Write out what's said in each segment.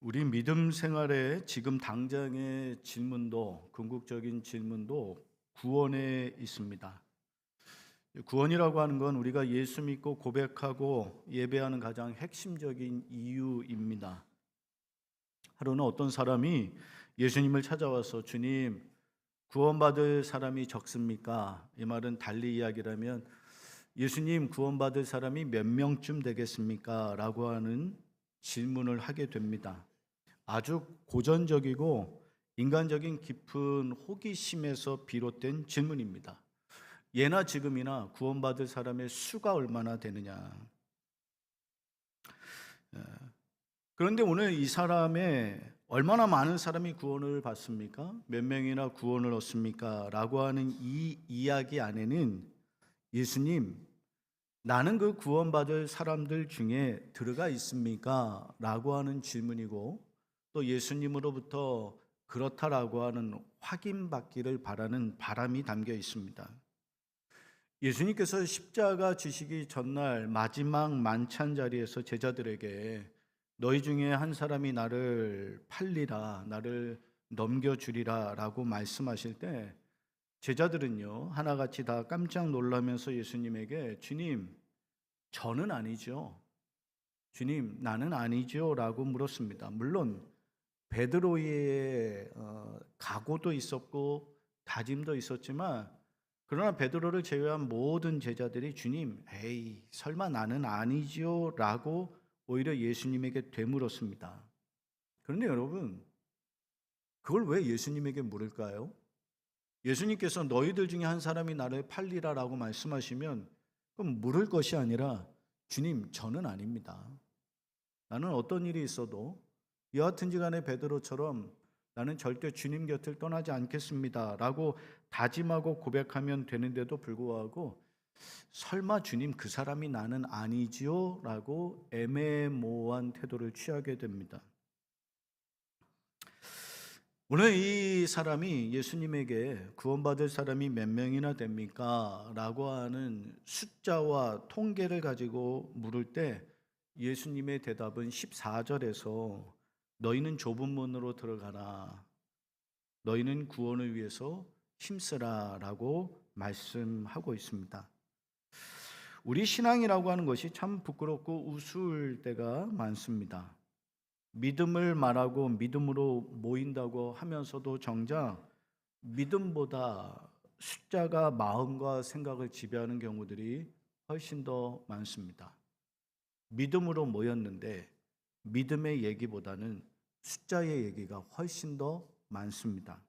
우리 믿음 생활에 지금 당장의 질문도, 궁극적인 질문도 구원에 있습니다. 구원이라고 하는 건 우리가 예수 믿고 고백하고 예배하는 가장 핵심적인 이유입니다. 하루는 어떤 사람이 예수님을 찾아와서 주님, 구원받을 사람이 적습니까? 이 말은 달리 이야기라면 예수님, 구원받을 사람이 몇 명쯤 되겠습니까? 라고 하는 질문을 하게 됩니다. 아주 고전적이고 인간적인 깊은 호기심에서 비롯된 질문입니다. 예나 지금이나 구원받을 사람의 수가 얼마나 되느냐. 그런데 오늘 이 사람의 얼마나 많은 사람이 구원을 받습니까? 몇 명이나 구원을 얻습니까? 라고 하는 이 이야기 안에는 예수님, 나는 그 구원받을 사람들 중에 들어가 있습니까? 라고 하는 질문이고 또 예수님으로부터 그렇다라고 하는 확인받기를 바라는 바람이 담겨 있습니다. 예수님께서 십자가 지시기 전날 마지막 만찬 자리에서 제자들에게 너희 중에 한 사람이 나를 팔리라, 나를 넘겨주리라 라고 말씀하실 때 제자들은요, 하나같이 다 깜짝 놀라면서 예수님에게 주님, 저는 아니죠. 주님, 나는 아니죠. 라고 물었습니다. 물론 베드로의 각오도 있었고 다짐도 있었지만 그러나 베드로를 제외한 모든 제자들이 주님, 에이, 설마 나는 아니지요? 라고 오히려 예수님에게 되물었습니다. 그런데 여러분, 그걸 왜 예수님에게 물을까요? 예수님께서 너희들 중에 한 사람이 나를 팔리라라고 말씀하시면 그럼 물을 것이 아니라 주님, 저는 아닙니다. 나는 어떤 일이 있어도 여하튼지 간에 베드로처럼 나는 절대 주님 곁을 떠나지 않겠습니다 라고 다짐하고 고백하면 되는데도 불구하고 설마 주님 그 사람이 나는 아니지요? 라고 애매모호한 태도를 취하게 됩니다. 오늘 이 사람이 예수님에게 구원받을 사람이 몇 명이나 됩니까? 라고 하는 숫자와 통계를 가지고 물을 때 예수님의 대답은 14절에서 너희는 좁은 문으로 들어가라. 너희는 구원을 위해서 힘쓰라 라고 말씀하고 있습니다. 우리 신앙이라고 하는 것이 참 부끄럽고 우스울 때가 많습니다. 믿음을 말하고 믿음으로 모인다고 하면서도 정작 믿음보다 숫자가 마음과 생각을 지배하는 경우들이 훨씬 더 많습니다. 믿음으로 모였는데 믿음의 얘기보다는 숫자의 얘기가 훨씬 더 많습니다.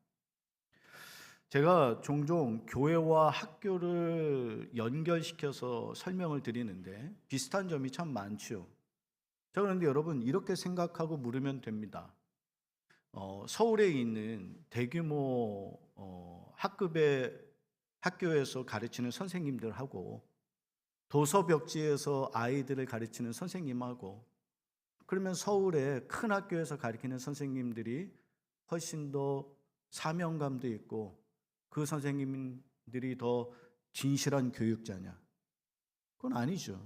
제가 종종 교회와 학교를 연결시켜서 설명을 드리는데 비슷한 점이 참 많죠. 자, 그런데 여러분 이렇게 생각하고 물으면 됩니다. 서울에 있는 대규모 학급의 학교에서 가르치는 선생님들하고 도서벽지에서 아이들을 가르치는 선생님하고 그러면 서울의 큰 학교에서 가르치는 선생님들이 훨씬 더 사명감도 있고 그 선생님들이 더 진실한 교육자냐? 그건 아니죠.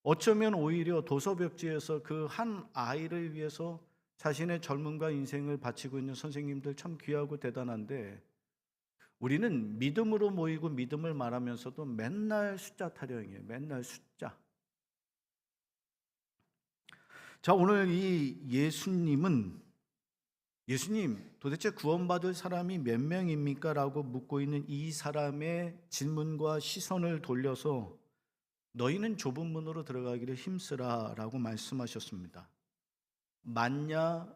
어쩌면 오히려 도서벽지에서 그 한 아이를 위해서 자신의 젊음과 인생을 바치고 있는 선생님들 참 귀하고 대단한데 우리는 믿음으로 모이고 믿음을 말하면서도 맨날 숫자 타령이에요. 맨날 숫자. 자, 오늘 이 예수님 도대체 구원받을 사람이 몇 명입니까? 라고 묻고 있는 이 사람의 질문과 시선을 돌려서 너희는 좁은 문으로 들어가기를 힘쓰라 라고 말씀하셨습니다. 많냐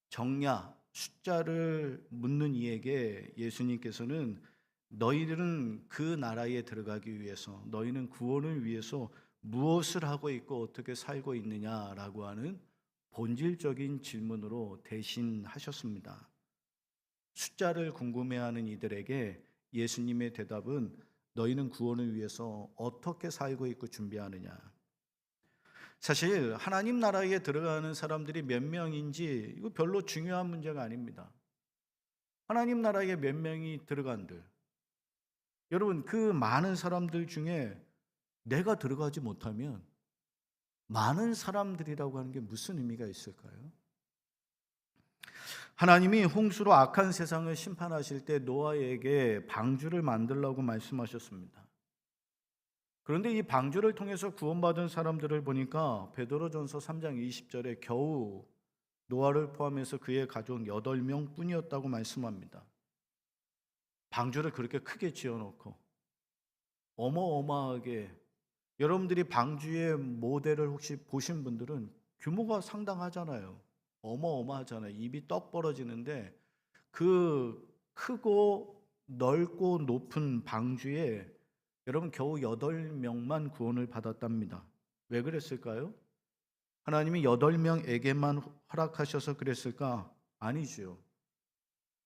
적냐 숫자를 묻는 이에게 예수님께서는 너희들은 그 나라에 들어가기 위해서 너희는 구원을 위해서 무엇을 하고 있고 어떻게 살고 있느냐라고 하는 본질적인 질문으로 대신하셨습니다. 숫자를 궁금해하는 이들에게 예수님의 대답은 너희는 구원을 위해서 어떻게 살고 있고 준비하느냐. 사실 하나님 나라에 들어가는 사람들이 몇 명인지 이거 별로 중요한 문제가 아닙니다. 하나님 나라에 몇 명이 들어간들. 여러분 그 많은 사람들 중에 내가 들어가지 못하면 많은 사람들이라고 하는 게 무슨 의미가 있을까요? 하나님이 홍수로 악한 세상을 심판하실 때 노아에게 방주를 만들라고 말씀하셨습니다. 그런데 이 방주를 통해서 구원받은 사람들을 보니까 베드로전서 3장 20절에 겨우 노아를 포함해서 그의 가족 8명 뿐이었다고 말씀합니다. 방주를 그렇게 크게 지어놓고 어마어마하게, 여러분들이 방주의 모델을 혹시 보신 분들은 규모가 상당하잖아요. 어마어마하잖아요. 입이 떡 벌어지는데 그 크고 넓고 높은 방주에 여러분 겨우 8명만 구원을 받았답니다. 왜 그랬을까요? 하나님이 8명에게만 허락하셔서 그랬을까? 아니죠.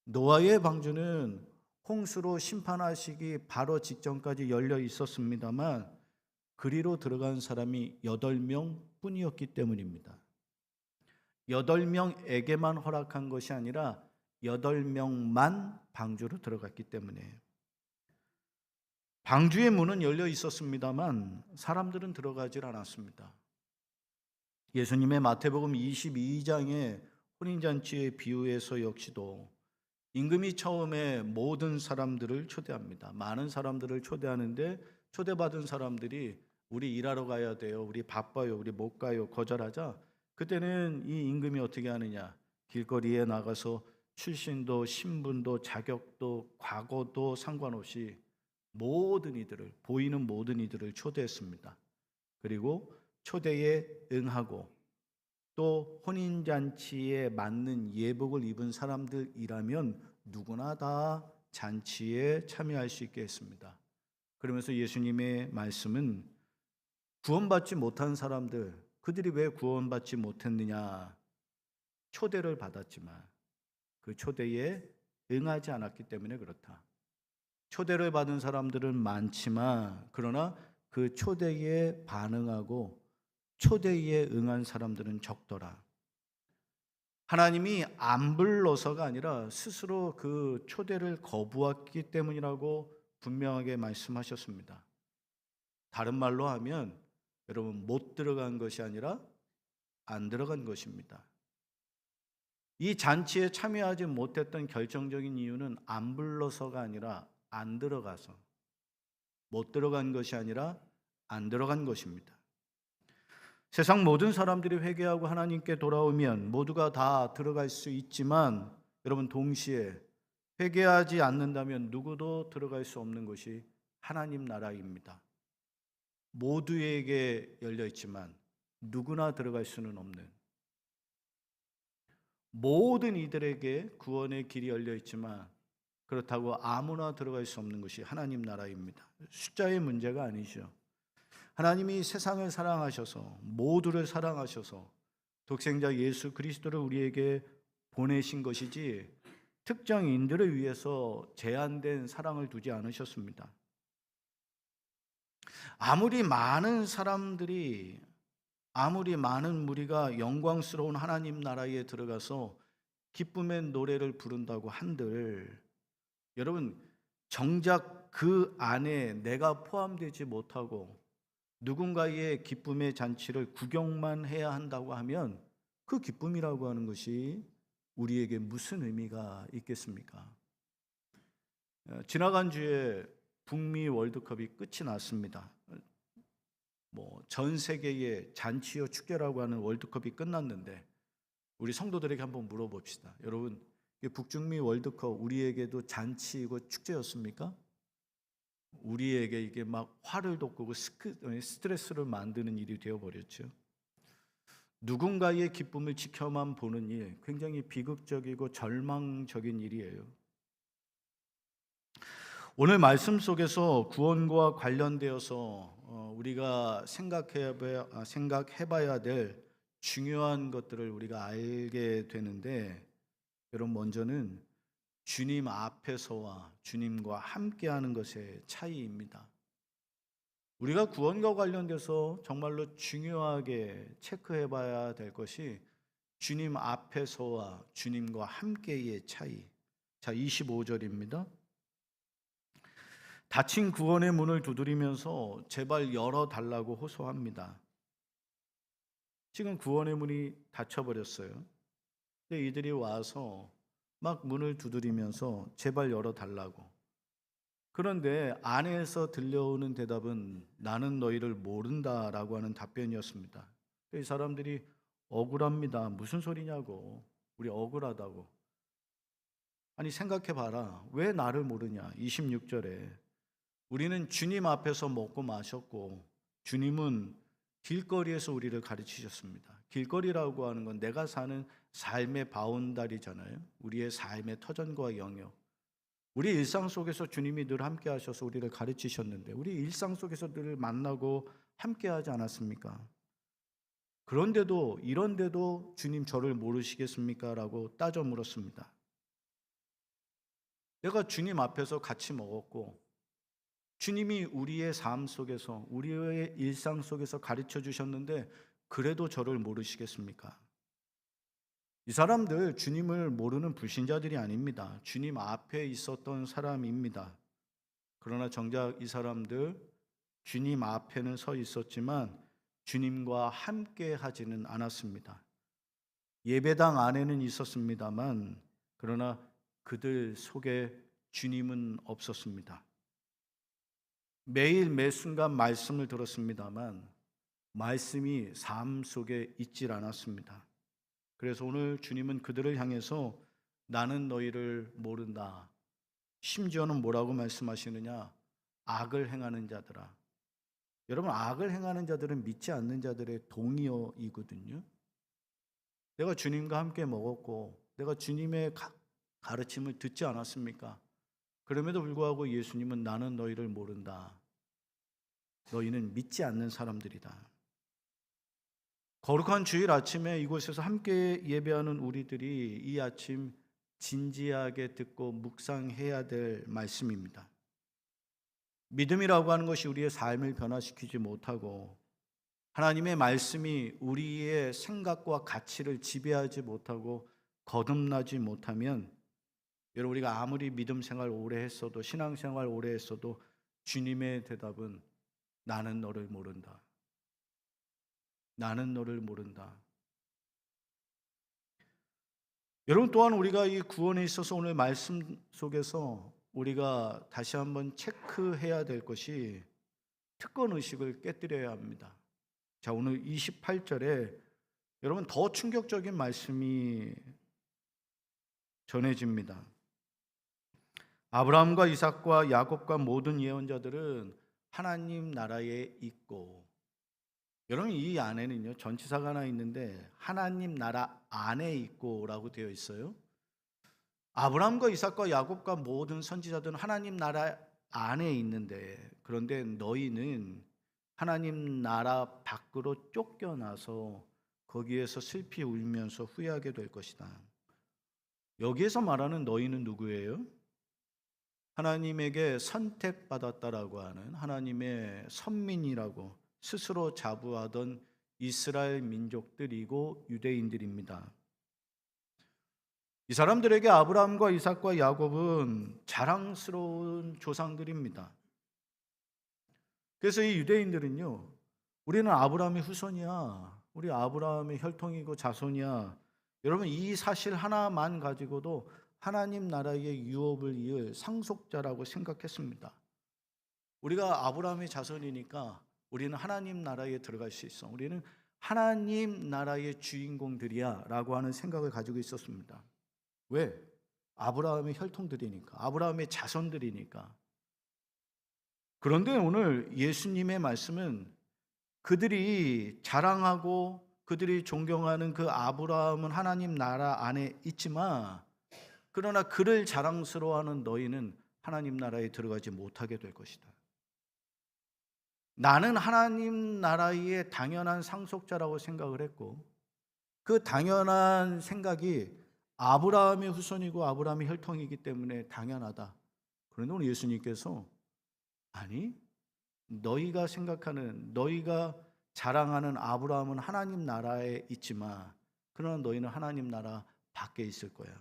노아의 방주는 홍수로 심판하시기 바로 직전까지 열려 있었습니다만 그리로 들어간 사람이 8명 뿐이었기 때문입니다. 8명에게만 허락한 것이 아니라 8명만 방주로 들어갔기 때문에. 방주의 문은 열려 있었습니다만 사람들은 들어가질 않았습니다. 예수님의 마태복음 22장의 혼인잔치의 비유에서 역시도 임금이 처음에 모든 사람들을 초대합니다. 많은 사람들을 초대하는데 초대받은 사람들이 우리 일하러 가야 돼요, 우리 바빠요, 우리 못 가요 거절하자, 그때는 이 임금이 어떻게 하느냐, 길거리에 나가서 출신도 신분도 자격도 과거도 상관없이 모든 이들을, 보이는 모든 이들을 초대했습니다. 그리고 초대에 응하고 또 혼인잔치에 맞는 예복을 입은 사람들이라면 누구나 다 잔치에 참여할 수 있게 했습니다. 그러면서 예수님의 말씀은 구원받지 못한 사람들, 그들이 왜 구원받지 못했느냐? 초대를 받았지만 그 초대에 응하지 않았기 때문에 그렇다. 초대를 받은 사람들은 많지만 그러나 그 초대에 반응하고 초대에 응한 사람들은 적더라. 하나님이 안 불러서가 아니라 스스로 그 초대를 거부했기 때문이라고 분명하게 말씀하셨습니다. 다른 말로 하면 여러분, 못 들어간 것이 아니라 안 들어간 것입니다. 이 잔치에 참여하지 못했던 결정적인 이유는 안 불러서가 아니라 안 들어가서, 못 들어간 것이 아니라 안 들어간 것입니다. 세상 모든 사람들이 회개하고 하나님께 돌아오면 모두가 다 들어갈 수 있지만 여러분, 동시에 회개하지 않는다면 누구도 들어갈 수 없는 것이 하나님 나라입니다. 모두에게 열려 있지만 누구나 들어갈 수는 없는, 모든 이들에게 구원의 길이 열려 있지만 그렇다고 아무나 들어갈 수 없는 것이 하나님 나라입니다. 숫자의 문제가 아니죠. 하나님이 세상을 사랑하셔서, 모두를 사랑하셔서 독생자 예수 그리스도를 우리에게 보내신 것이지 특정인들을 위해서 제한된 사랑을 두지 않으셨습니다. 아무리 많은 사람들이, 아무리 많은 무리가 영광스러운 하나님 나라에 들어가서 기쁨의 노래를 부른다고 한들 여러분, 정작 그 안에 내가 포함되지 못하고 누군가의 기쁨의 잔치를 구경만 해야 한다고 하면 그 기쁨이라고 하는 것이 우리에게 무슨 의미가 있겠습니까? 지나간 주에 북미 월드컵이 끝이 났습니다. 전 세계의 잔치요 축제라고 하는 월드컵이 끝났는데 우리 성도들에게 한번 물어봅시다. 여러분, 북중미 월드컵 우리에게도 잔치이고 축제였습니까? 우리에게 이게 막 화를 돋구고 스트레스를 만드는 일이 되어버렸죠. 누군가의 기쁨을 지켜만 보는 일, 굉장히 비극적이고 절망적인 일이에요. 오늘 말씀 속에서 구원과 관련되어서 우리가 생각해봐야 될 중요한 것들을 우리가 알게 되는데, 여러분, 먼저는 주님 앞에서와 주님과 함께하는 것의 차이입니다. 우리가 구원과 관련돼서 정말로 중요하게 체크해봐야 될 것이 주님 앞에서와 주님과 함께의 차이. 자, 25절입니다. 닫힌 구원의 문을 두드리면서 제발 열어달라고 호소합니다. 지금 구원의 문이 닫혀버렸어요. 근데 이들이 와서 막 문을 두드리면서 제발 열어달라고. 그런데 안에서 들려오는 대답은 나는 너희를 모른다라고 하는 답변이었습니다. 이 사람들이 억울합니다. 무슨 소리냐고. 우리 억울하다고. 아니 생각해봐라. 왜 나를 모르냐. 26절에 우리는 주님 앞에서 먹고 마셨고 주님은 길거리에서 우리를 가르치셨습니다. 길거리라고 하는 건 내가 사는 삶의 바운다리잖아요. 우리의 삶의 터전과 영역. 우리 일상 속에서 주님이 늘 함께 하셔서 우리를 가르치셨는데 우리 일상 속에서 늘 만나고 함께 하지 않았습니까? 그런데도 이런데도 주님 저를 모르시겠습니까? 라고 따져 물었습니다. 내가 주님 앞에서 같이 먹었고 주님이 우리의 삶 속에서 우리의 일상 속에서 가르쳐 주셨는데 그래도 저를 모르시겠습니까? 이 사람들 주님을 모르는 불신자들이 아닙니다. 주님 앞에 있었던 사람입니다. 그러나 정작 이 사람들 주님 앞에는 서 있었지만 주님과 함께 하지는 않았습니다. 예배당 안에는 있었습니다만 그러나 그들 속에 주님은 없었습니다. 매일 매 순간 말씀을 들었습니다만 말씀이 삶 속에 있질 않았습니다. 그래서 오늘 주님은 그들을 향해서 나는 너희를 모른다. 심지어는 뭐라고 말씀하시느냐? 악을 행하는 자들아. 여러분 악을 행하는 자들은 믿지 않는 자들의 동의어이거든요. 내가 주님과 함께 먹었고 내가 주님의 가르침을 듣지 않았습니까? 그럼에도 불구하고 예수님은 나는 너희를 모른다. 너희는 믿지 않는 사람들이다. 거룩한 주일 아침에 이곳에서 함께 예배하는 우리들이 이 아침 진지하게 듣고 묵상해야 될 말씀입니다. 믿음이라고 하는 것이 우리의 삶을 변화시키지 못하고 하나님의 말씀이 우리의 생각과 가치를 지배하지 못하고 거듭나지 못하면 여러분 우리가 아무리 믿음 생활 오래 했어도 신앙생활 오래 했어도 주님의 대답은 나는 너를 모른다. 나는 너를 모른다. 여러분 또한 우리가 이 구원에 있어서 오늘 말씀 속에서 우리가 다시 한번 체크해야 될 것이 특권 의식을 깨뜨려야 합니다. 자, 오늘 28절에 여러분 더 충격적인 말씀이 전해집니다. 아브라함과 이삭과 야곱과 모든 예언자들은 하나님 나라에 있고 여러분 이 안에는요 전치사가 하나 있는데 하나님 나라 안에 있고라고 되어 있어요. 아브라함과 이삭과 야곱과 모든 선지자들은 하나님 나라 안에 있는데 그런데 너희는 하나님 나라 밖으로 쫓겨나서 거기에서 슬피 울면서 후회하게 될 것이다. 여기에서 말하는 너희는 누구예요? 하나님에게 선택받았다라고 하는 하나님의 선민이라고 스스로 자부하던 이스라엘 민족들이고 유대인들입니다. 이 사람들에게 아브라함과 이삭과 야곱은 자랑스러운 조상들입니다. 그래서 이 유대인들은요, 우리는 아브라함의 후손이야. 우리 아브라함의 혈통이고 자손이야. 여러분 이 사실 하나만 가지고도 하나님 나라의 유업을 이을 상속자라고 생각했습니다. 우리가 아브라함의 자손이니까 우리는 하나님 나라에 들어갈 수 있어. 우리는 하나님 나라의 주인공들이야 라고 하는 생각을 가지고 있었습니다. 왜? 아브라함의 혈통들이니까, 아브라함의 자손들이니까. 그런데 오늘 예수님의 말씀은 그들이 자랑하고 그들이 존경하는 그 아브라함은 하나님 나라 안에 있지만 그러나 그를 자랑스러워하는 너희는 하나님 나라에 들어가지 못하게 될 것이다. 나는 하나님 나라의 당연한 상속자라고 생각을 했고 그 당연한 생각이 아브라함의 후손이고 아브라함의 혈통이기 때문에 당연하다. 그런데 오늘 예수님께서 아니 너희가 생각하는 너희가 자랑하는 아브라함은 하나님 나라에 있지만 그러나 너희는 하나님 나라 밖에 있을 거야.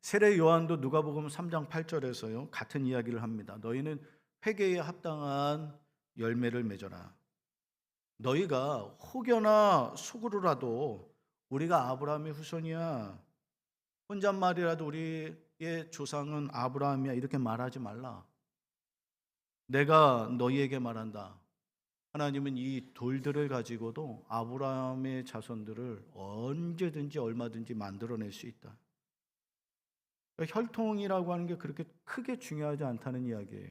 세례 요한도 누가복음 3장 8절에서요 같은 이야기를 합니다. 너희는 회개에 합당한 열매를 맺어라. 너희가 혹여나 속으로라도 우리가 아브라함의 후손이야, 혼잣말이라도 우리의 조상은 아브라함이야, 이렇게 말하지 말라. 내가 너희에게 말한다. 하나님은 이 돌들을 가지고도 아브라함의 자손들을 언제든지 얼마든지 만들어낼 수 있다. 그러니까 혈통이라고 하는 게 그렇게 크게 중요하지 않다는 이야기예요.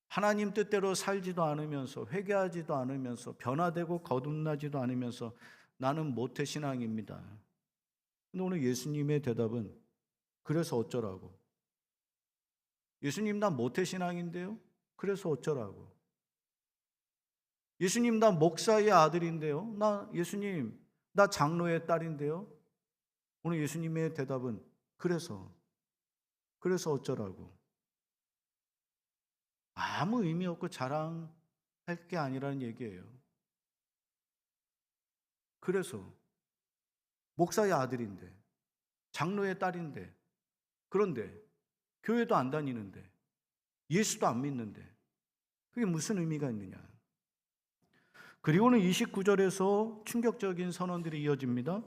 하나님 뜻대로 살지도 않으면서, 회개하지도 않으면서, 변화되고 거듭나지도 않으면서 나는 모태신앙입니다. 근데 오늘 예수님의 대답은 그래서 어쩌라고? 예수님, 나 모태신앙인데요? 그래서 어쩌라고? 예수님, 나 목사의 아들인데요? 예수님, 나 장로의 딸인데요? 오늘 예수님의 대답은 그래서 어쩌라고? 아무 의미 없고 자랑할 게 아니라는 얘기예요. 그래서 목사의 아들인데, 장로의 딸인데, 그런데 교회도 안 다니는데, 예수도 안 믿는데 그게 무슨 의미가 있느냐? 그리고는 29절에서 충격적인 선언들이 이어집니다.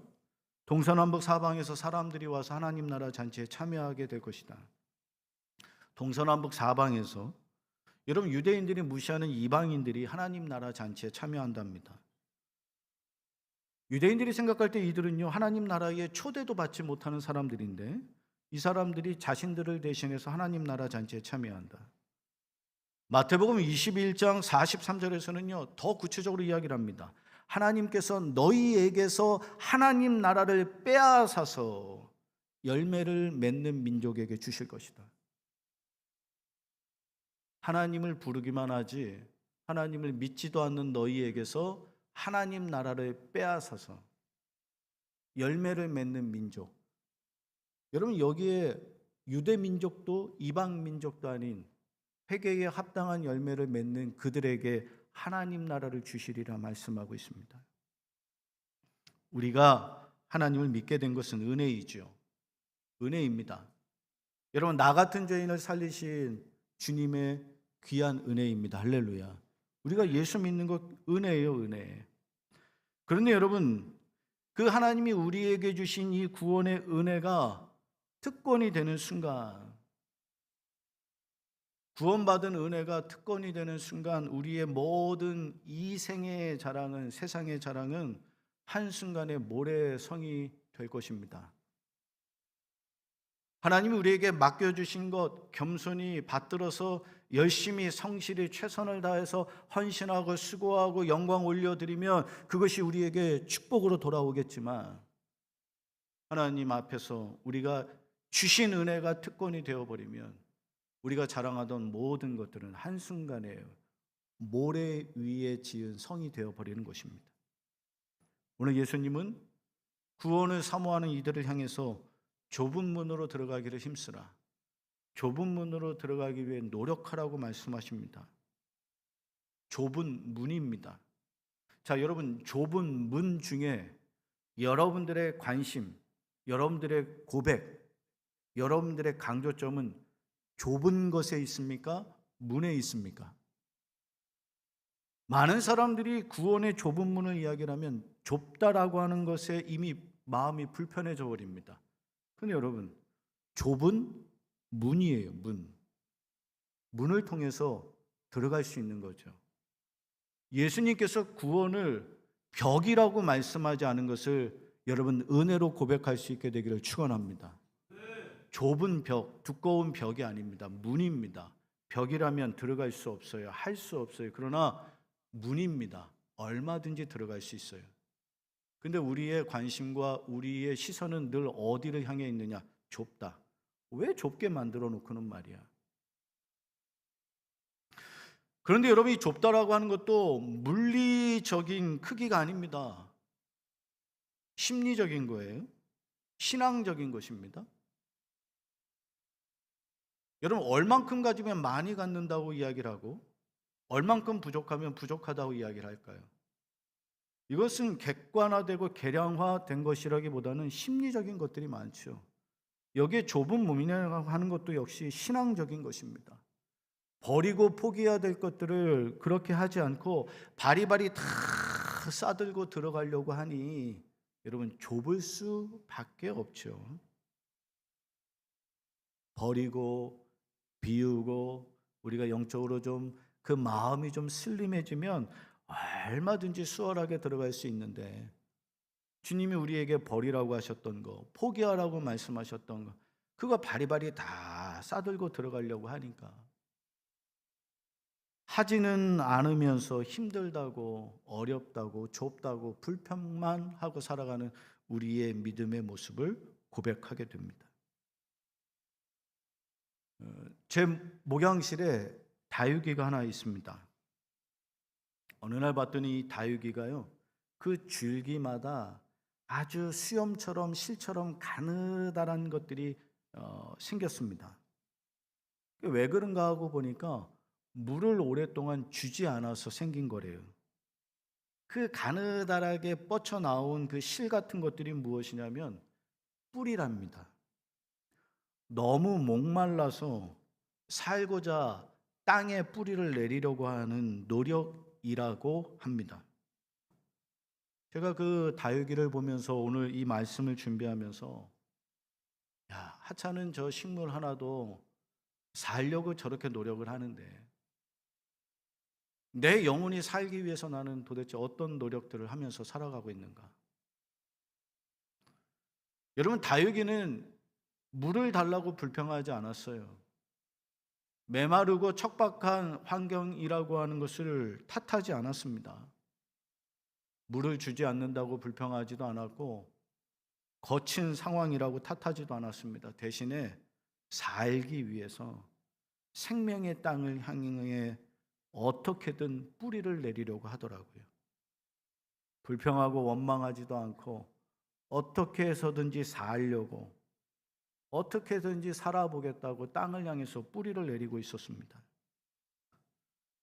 동서남북 사방에서 사람들이 와서 하나님 나라 잔치에 참여하게 될 것이다. 동서남북 사방에서, 여러분, 유대인들이 무시하는 이방인들이 하나님 나라 잔치에 참여한답니다. 유대인들이 생각할 때 이들은요, 하나님 나라에 초대도 받지 못하는 사람들인데 이 사람들이 자신들을 대신해서 하나님 나라 잔치에 참여한다. 마태복음 21장 43절에서는요 더 구체적으로 이야기를 합니다. 하나님께서 너희에게서 하나님 나라를 빼앗아서 열매를 맺는 민족에게 주실 것이다. 하나님을 부르기만 하지 하나님을 믿지도 않는 너희에게서 하나님 나라를 빼앗아서 열매를 맺는 민족. 여러분, 여기에 유대 민족도 이방 민족도 아닌 회개에 합당한 열매를 맺는 그들에게 하나님 나라를 주시리라 말씀하고 있습니다. 우리가 하나님을 믿게 된 것은 은혜이죠. 은혜입니다. 여러분, 나 같은 죄인을 살리신 주님의 귀한 은혜입니다. 할렐루야. 우리가 예수 믿는 것 은혜예요, 은혜. 그런데 여러분, 그 하나님이 우리에게 주신 이 구원의 은혜가 특권이 되는 순간, 구원받은 은혜가 특권이 되는 순간 우리의 모든 이 생의 자랑은, 세상의 자랑은 한순간에 모래성이 될 것입니다. 하나님이 우리에게 맡겨주신 것 겸손히 받들어서 열심히 성실히 최선을 다해서 헌신하고 수고하고 영광 올려드리면 그것이 우리에게 축복으로 돌아오겠지만, 하나님 앞에서 우리가 주신 은혜가 특권이 되어버리면 우리가 자랑하던 모든 것들은 한순간에 모래 위에 지은 성이 되어버리는 것입니다. 오늘 예수님은 구원을 사모하는 이들을 향해서 좁은 문으로 들어가기를 힘쓰라, 좁은 문으로 들어가기 위해 노력하라고 말씀하십니다. 좁은 문입니다. 자, 여러분, 좁은 문 중에 여러분들의 관심, 여러분들의 고백, 여러분들의 강조점은 좁은 것에 있습니까? 문에 있습니까? 많은 사람들이 구원의 좁은 문을 이야기하면 좁다라고 하는 것에 이미 마음이 불편해져 버립니다. 근데 여러분, 좁은 문이에요, 문. 문을 통해서 들어갈 수 있는 거죠. 예수님께서 구원을 벽이라고 말씀하지 않은 것을 여러분 은혜로 고백할 수 있게 되기를 축원합니다. 좁은 벽, 두꺼운 벽이 아닙니다. 문입니다. 벽이라면 들어갈 수 없어요. 할 수 없어요. 그러나 문입니다. 얼마든지 들어갈 수 있어요. 근데 우리의 관심과 우리의 시선은 늘 어디를 향해 있느냐? 좁다. 왜 좁게 만들어 놓고는 말이야. 그런데 여러분, 이 좁다라고 하는 것도 물리적인 크기가 아닙니다. 심리적인 거예요. 신앙적인 것입니다. 여러분, 얼만큼 가지면 많이 갖는다고 이야기를 하고 얼만큼 부족하면 부족하다고 이야기를 할까요? 이것은 객관화되고 계량화된 것이라기보다는 심리적인 것들이 많죠. 여기에 좁은 문이라고 하는 것도 역시 신앙적인 것입니다. 버리고 포기해야 될 것들을 그렇게 하지 않고 바리바리 다 싸들고 들어가려고 하니 여러분 좁을 수밖에 없죠. 버리고 비우고 우리가 영적으로 좀 그 마음이 좀 슬림해지면 얼마든지 수월하게 들어갈 수 있는데 주님이 우리에게 버리라고 하셨던 거, 포기하라고 말씀하셨던 거, 그거 바리바리 다 싸들고 들어가려고 하니까 하지는 않으면서 힘들다고 어렵다고 좁다고 불평만 하고 살아가는 우리의 믿음의 모습을 고백하게 됩니다. 제 목양실에 다육이가 하나 있습니다. 어느 날 봤더니 이 다육이가요, 그 줄기마다 아주 수염처럼 실처럼 가느다란 것들이 생겼습니다. 왜 그런가 하고 보니까 물을 오랫동안 주지 않아서 생긴 거래요. 그 가느다랗게 뻗쳐나온 그 실 같은 것들이 무엇이냐면 뿌리랍니다. 너무 목말라서 살고자 땅에 뿌리를 내리려고 하는 노력이라고 합니다. 제가 그 다육이를 보면서 오늘 이 말씀을 준비하면서 야, 하찮은 저 식물 하나도 살려고 저렇게 노력을 하는데 내 영혼이 살기 위해서 나는 도대체 어떤 노력들을 하면서 살아가고 있는가? 여러분, 다육이는 물을 달라고 불평하지 않았어요. 메마르고 척박한 환경이라고 하는 것을 탓하지 않았습니다. 물을 주지 않는다고 불평하지도 않았고 거친 상황이라고 탓하지도 않았습니다. 대신에 살기 위해서 생명의 땅을 향해 어떻게든 뿌리를 내리려고 하더라고요. 불평하고 원망하지도 않고 어떻게 해서든지 살려고 어떻게든지 살아보겠다고 땅을 향해서 뿌리를 내리고 있었습니다.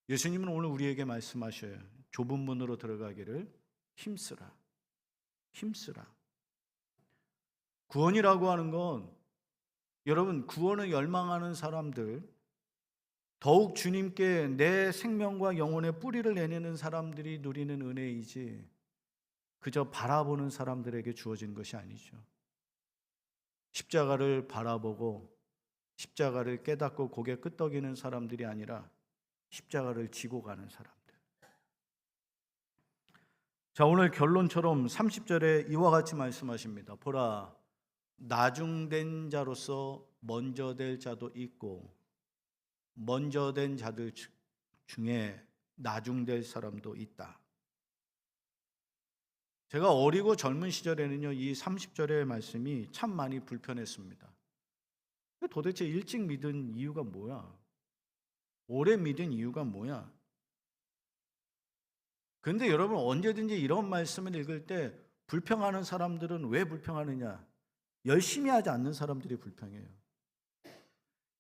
예수님은 오늘 우리에게 말씀하셔요. 좁은 문으로 들어가기를 힘쓰라. 힘쓰라. 구원이라고 하는 건 여러분 구원을 열망하는 사람들, 더욱 주님께 내 생명과 영혼의 뿌리를 내리는 사람들이 누리는 은혜이지 그저 바라보는 사람들에게 주어진 것이 아니죠. 십자가를 바라보고 십자가를 깨닫고 고개 끄덕이는 사람들이 아니라 십자가를 지고 가는 사람들. 자, 오늘 결론처럼 30절에 이와 같이 말씀하십니다. 보라, 나중된 자로서 먼저 될 자도 있고 먼저 된 자들 중에 나중될 사람도 있다. 제가 어리고 젊은 시절에는요, 이 30절의 말씀이 참 많이 불편했습니다. 도대체 일찍 믿은 이유가 뭐야? 오래 믿은 이유가 뭐야? 근데 여러분 언제든지 이런 말씀을 읽을 때 불평하는 사람들은 왜 불평하느냐? 열심히 하지 않는 사람들이 불평해요.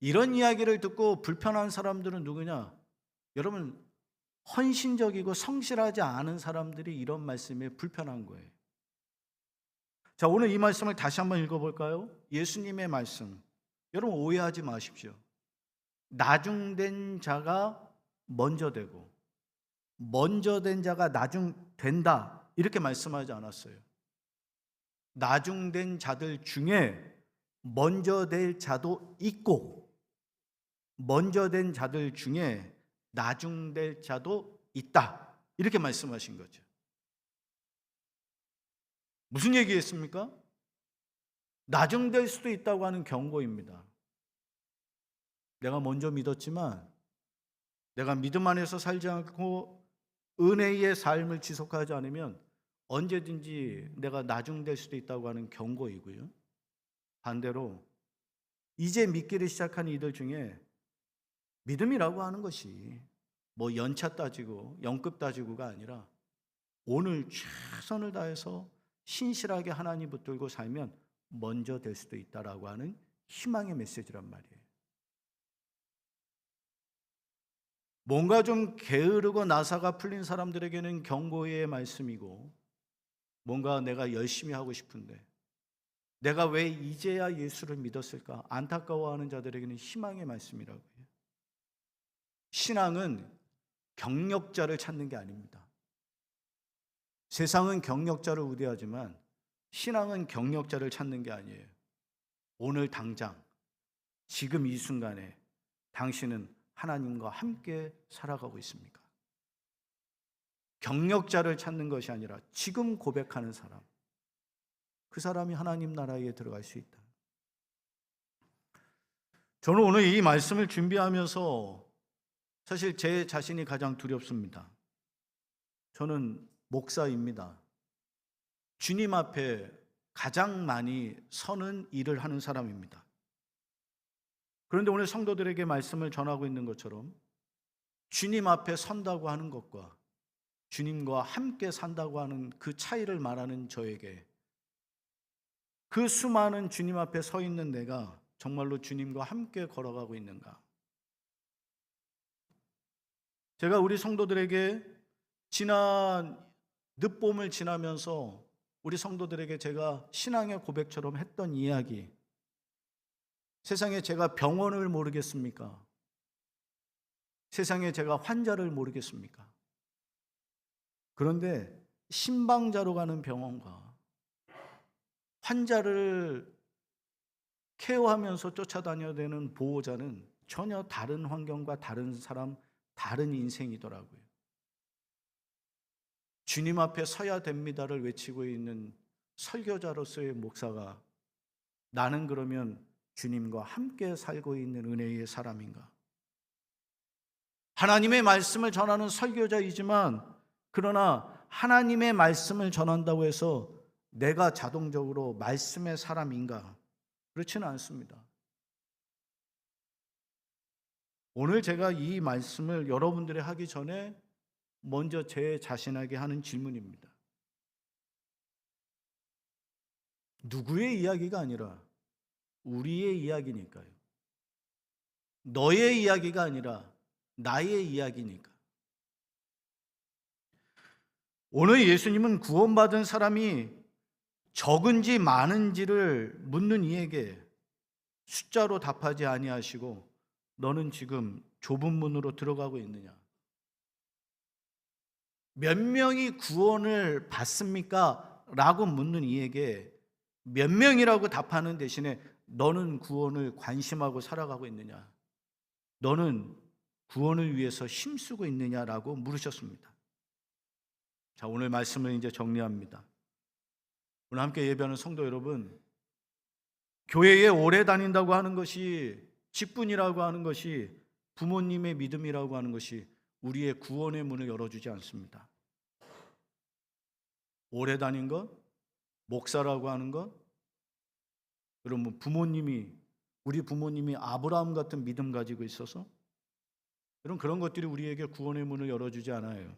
이런 이야기를 듣고 불편한 사람들은 누구냐? 여러분 헌신적이고 성실하지 않은 사람들이 이런 말씀에 불편한 거예요. 자, 오늘 이 말씀을 다시 한번 읽어볼까요? 예수님의 말씀. 여러분 오해하지 마십시오. 나중된 자가 먼저 되고 먼저 된 자가 나중 된다 이렇게 말씀하지 않았어요. 나중된 자들 중에 먼저 될 자도 있고 먼저 된 자들 중에 나중될 자도 있다 이렇게 말씀하신 거죠. 무슨 얘기했습니까? 나중될 수도 있다고 하는 경고입니다. 내가 먼저 믿었지만 내가 믿음 안에서 살지 않고 은혜의 삶을 지속하지 않으면 언제든지 내가 나중될 수도 있다고 하는 경고이고요. 반대로 이제 믿기를 시작한 이들 중에 믿음이라고 하는 것이 뭐 연차 따지고 연급 따지고가 아니라 오늘 최선을 다해서 신실하게 하나님 붙들고 살면 먼저 될 수도 있다라고 하는 희망의 메시지란 말이에요. 뭔가 좀 게으르고 나사가 풀린 사람들에게는 경고의 말씀이고 뭔가 내가 열심히 하고 싶은데 내가 왜 이제야 예수를 믿었을까 안타까워하는 자들에게는 희망의 말씀이라고 해요. 신앙은 경력자를 찾는 게 아닙니다. 세상은 경력자를 우대하지만 신앙은 경력자를 찾는 게 아니에요. 오늘 당장, 지금 이 순간에 당신은 하나님과 함께 살아가고 있습니까? 경력자를 찾는 것이 아니라 지금 고백하는 사람, 그 사람이 하나님 나라에 들어갈 수 있다. 저는 오늘 이 말씀을 준비하면서 사실 제 자신이 가장 두렵습니다. 저는 목사입니다. 주님 앞에 가장 많이 서는 일을 하는 사람입니다. 그런데 오늘 성도들에게 말씀을 전하고 있는 것처럼 주님 앞에 선다고 하는 것과 주님과 함께 산다고 하는 그 차이를 말하는 저에게, 그 수많은 주님 앞에 서 있는 내가 정말로 주님과 함께 걸어가고 있는가? 제가 우리 성도들에게 지난 늦봄을 지나면서 우리 성도들에게 제가 신앙의 고백처럼 했던 이야기, 세상에 제가 병원을 모르겠습니까? 세상에 제가 환자를 모르겠습니까? 그런데 신방자로 가는 병원과 환자를 케어하면서 쫓아다녀야 되는 보호자는 전혀 다른 환경과 다른 사람, 다른 인생이더라고요. 주님 앞에 서야 됩니다를 외치고 있는 설교자로서의 목사가, 나는 그러면 주님과 함께 살고 있는 은혜의 사람인가? 하나님의 말씀을 전하는 설교자이지만, 그러나 하나님의 말씀을 전한다고 해서 내가 자동적으로 말씀의 사람인가? 그렇지는 않습니다. 오늘 제가 이 말씀을 여러분들이 하기 전에 먼저 제 자신에게 하는 질문입니다. 누구의 이야기가 아니라 우리의 이야기니까요. 너의 이야기가 아니라 나의 이야기니까. 오늘 예수님은 구원받은 사람이 적은지 많은지를 묻는 이에게 숫자로 답하지 아니하시고, 너는 지금 좁은 문으로 들어가고 있느냐? 몇 명이 구원을 받습니까? 라고 묻는 이에게 몇 명이라고 답하는 대신에 너는 구원을 관심하고 살아가고 있느냐? 너는 구원을 위해서 힘쓰고 있느냐라고 물으셨습니다. 자, 오늘 말씀을 이제 정리합니다. 오늘 함께 예배하는 성도 여러분, 교회에 오래 다닌다고 하는 것이, 직분이라고 하는 것이, 부모님의 믿음이라고 하는 것이 우리의 구원의 문을 열어주지 않습니다. 오래 다닌 것, 목사라고 하는 것, 여러분 우리 부모님이 아브라함 같은 믿음 가지고 있어서 여러분 그런 것들이 우리에게 구원의 문을 열어주지 않아요.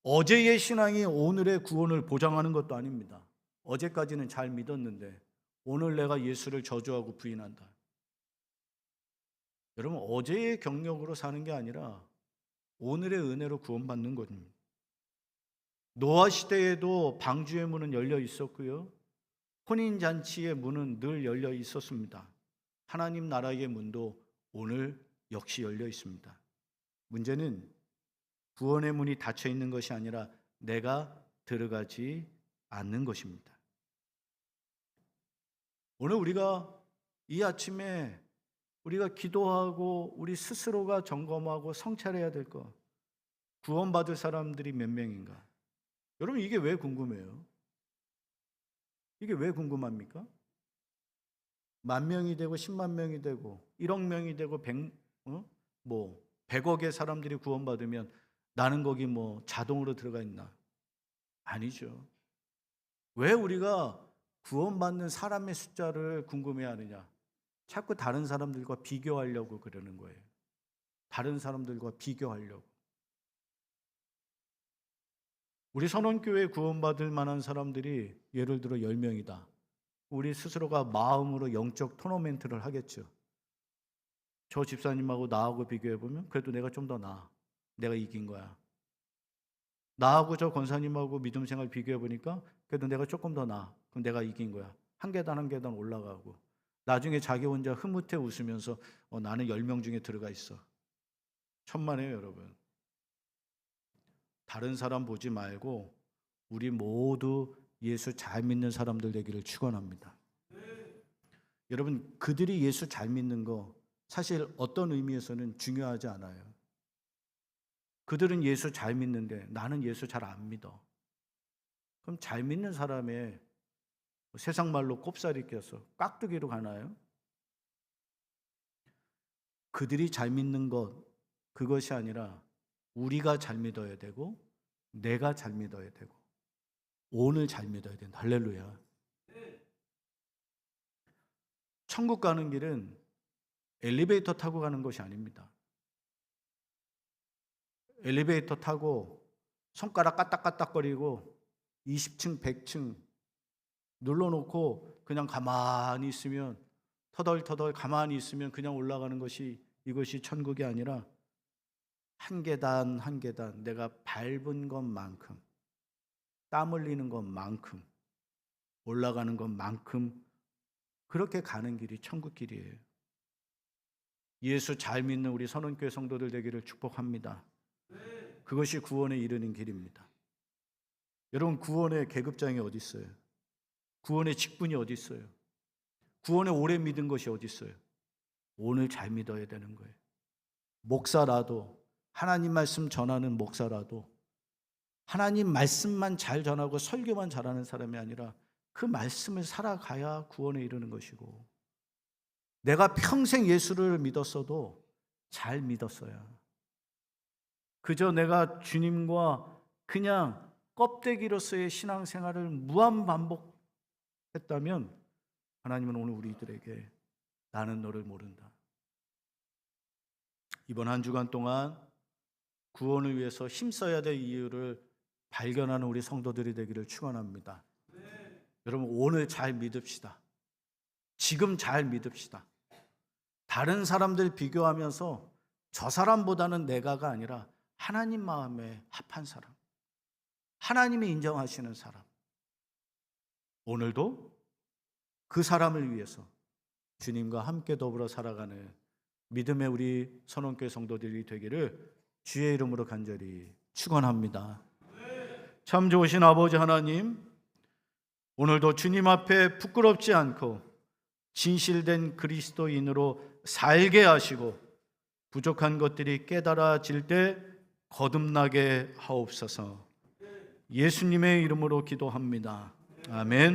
어제의 신앙이 오늘의 구원을 보장하는 것도 아닙니다. 어제까지는 잘 믿었는데 오늘 내가 예수를 저주하고 부인한다. 여러분 어제의 경력으로 사는 게 아니라 오늘의 은혜로 구원받는 겁니다. 노아 시대에도 방주의 문은 열려 있었고요, 혼인잔치의 문은 늘 열려 있었습니다. 하나님 나라의 문도 오늘 역시 열려 있습니다. 문제는 구원의 문이 닫혀 있는 것이 아니라 내가 들어가지 않는 것입니다. 오늘 우리가 이 아침에 우리가 기도하고 우리 스스로가 점검하고 성찰해야 될 것, 구원받을 사람들이 몇 명인가? 여러분 이게 왜 궁금해요? 이게 왜 궁금합니까? 10,000명이 되고 10만 명이 되고 1억 명이 되고 100억의 사람들이 구원받으면 나는 거기 자동으로 들어가 있나? 아니죠. 왜 우리가 구원받는 사람의 숫자를 궁금해하느냐? 자꾸 다른 사람들과 비교하려고 그러는 거예요. 다른 사람들과 비교하려고. 우리 선원교회 구원받을 만한 사람들이 예를 들어 10명이다. 우리 스스로가 마음으로 영적 토너멘트를 하겠죠. 저 집사님하고 나하고 비교해보면 그래도 내가 좀 더 나아. 내가 이긴 거야. 나하고 저 권사님하고 믿음 생활 비교해보니까 그래도 내가 조금 더 나아. 그럼 내가 이긴 거야. 한 계단 한 계단 올라가고 나중에 자기 혼자 흐뭇해 웃으면서 나는 10명 중에 들어가 있어. 천만에요, 여러분. 다른 사람 보지 말고 우리 모두 예수 잘 믿는 사람들 되기를 축원합니다. 여러분, 그들이 예수 잘 믿는 거 사실 어떤 의미에서는 중요하지 않아요. 그들은 예수 잘 믿는데 나는 예수 잘 안 믿어. 그럼 잘 믿는 사람의 세상 말로 꼽사리 껴서 깍두기로 가나요? 그들이 잘 믿는 것, 그것이 아니라 우리가 잘 믿어야 되고 내가 잘 믿어야 되고 오늘 잘 믿어야 된다. 할렐루야. 천국 가는 길은 엘리베이터 타고 가는 것이 아닙니다. 엘리베이터 타고 손가락 까딱까딱거리고 20층, 100층 눌러놓고 그냥 가만히 있으면 터덜터덜 가만히 있으면 그냥 올라가는 것이 이것이 천국이 아니라 한 계단 한 계단 내가 밟은 것만큼 땀 흘리는 것만큼 올라가는 것만큼 그렇게 가는 길이 천국 길이에요. 예수 잘 믿는 우리 선원교회 성도들 되기를 축복합니다. 그것이 구원에 이르는 길입니다. 여러분, 구원의 계급장이 어디 있어요? 구원의 직분이 어디 있어요? 구원에 오래 믿은 것이 어디 있어요? 오늘 잘 믿어야 되는 거예요. 목사라도, 하나님 말씀 전하는 목사라도 하나님 말씀만 잘 전하고 설교만 잘하는 사람이 아니라 그 말씀을 살아가야 구원에 이르는 것이고, 내가 평생 예수를 믿었어도 잘 믿었어야, 그저 내가 주님과 그냥 껍데기로서의 신앙생활을 무한 반복했다면 하나님은 오늘 우리들에게 나는 너를 모른다. 이번 한 주간 동안 구원을 위해서 힘써야 될 이유를 발견하는 우리 성도들이 되기를 축원합니다. 여러분, 오늘 잘 믿읍시다. 지금 잘 믿읍시다. 다른 사람들 비교하면서 저 사람보다는 내가가 아니라 하나님 마음에 합한 사람, 하나님이 인정하시는 사람, 오늘도 그 사람을 위해서 주님과 함께 더불어 살아가는 믿음의 우리 선원교회 성도들이 되기를 주의 이름으로 간절히 축원합니다. 참 좋으신 아버지 하나님, 오늘도 주님 앞에 부끄럽지 않고 진실된 그리스도인으로 살게 하시고 부족한 것들이 깨달아질 때 거듭나게 하옵소서. 예수님의 이름으로 기도합니다. 아멘.